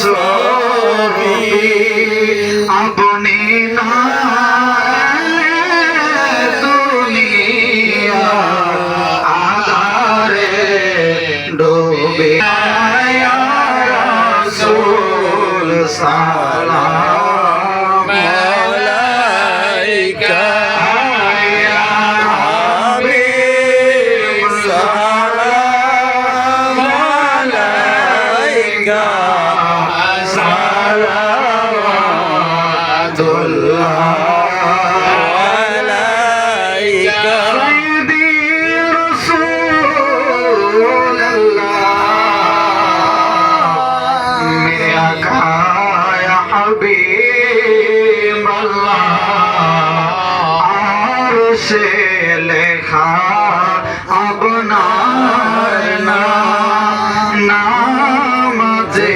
ছবি আপনি না দুনিয়া আধারে ডুবে ইয়া রাসূল সালাম আলাইকা ইয়া হাবিব সালাম আলাইকা সালাওয়াতুল্লাহ हबीब अल्लाह आरशे लेखा আপনার নাম যে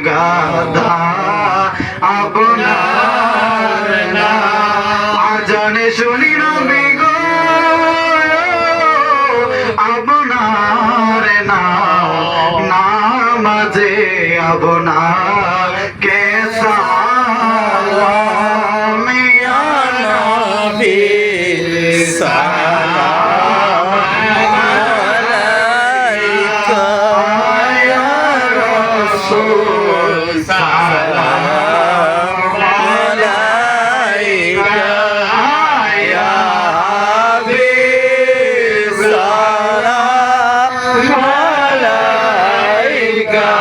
গাধা আপনার আজানে শুনি নবী গো আপনার নাম যে আপনার কে সালাম ইয়া নবী সালাম আলাইকা ইয়া রাসূল সালাম আলাইকা ইয়া হাবিব সালাম আলাইকা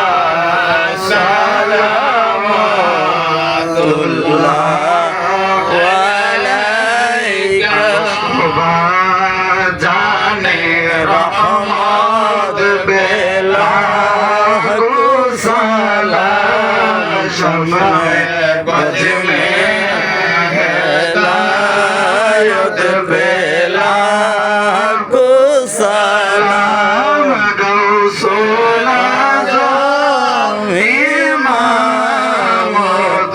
जाने रहमत बेला सलाम समय बज में हिदायत बेला सलाम गौसुल आज़म इमाम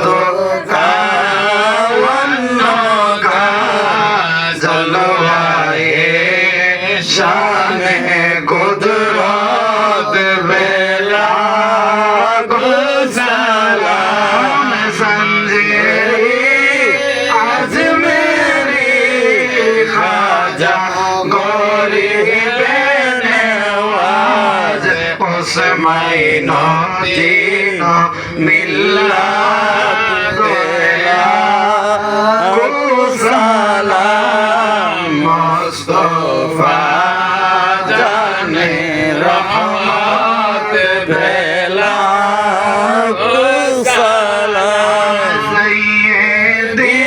तो का जलवाए शान कुदरत बेला सलाम संजीरी आज मेरी खाजा गोरी बेनवाज उस महीनों तीनों मिल्लत बेला सलाम मुस्तफा जाने रहमत बेला सलाम सैयदी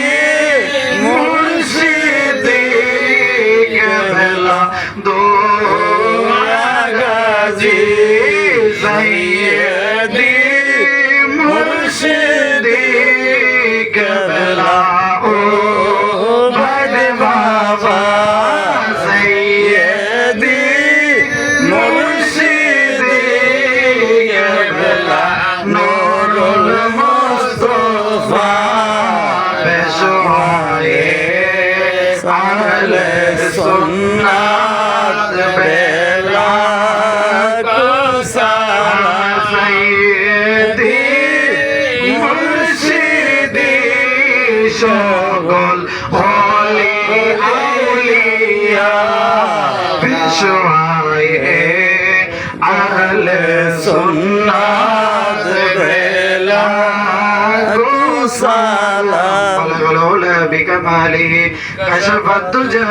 मुर्शिदी केबला दो गाजी सैयदी मुर्शिदी केबला ओ बड़े बाबा सैयदी मुर्शिदी केबला नूरुल मुस्तफा पेशवाए अहले सुन्नत बेला सलाम सैयदी मुर्शिदी সকল ওলি আউলিয়া পেশওয়ায়ে আহলে সুন্নাত বেলা সালাম বলা বিকামালিহি কাশাফাত দুজা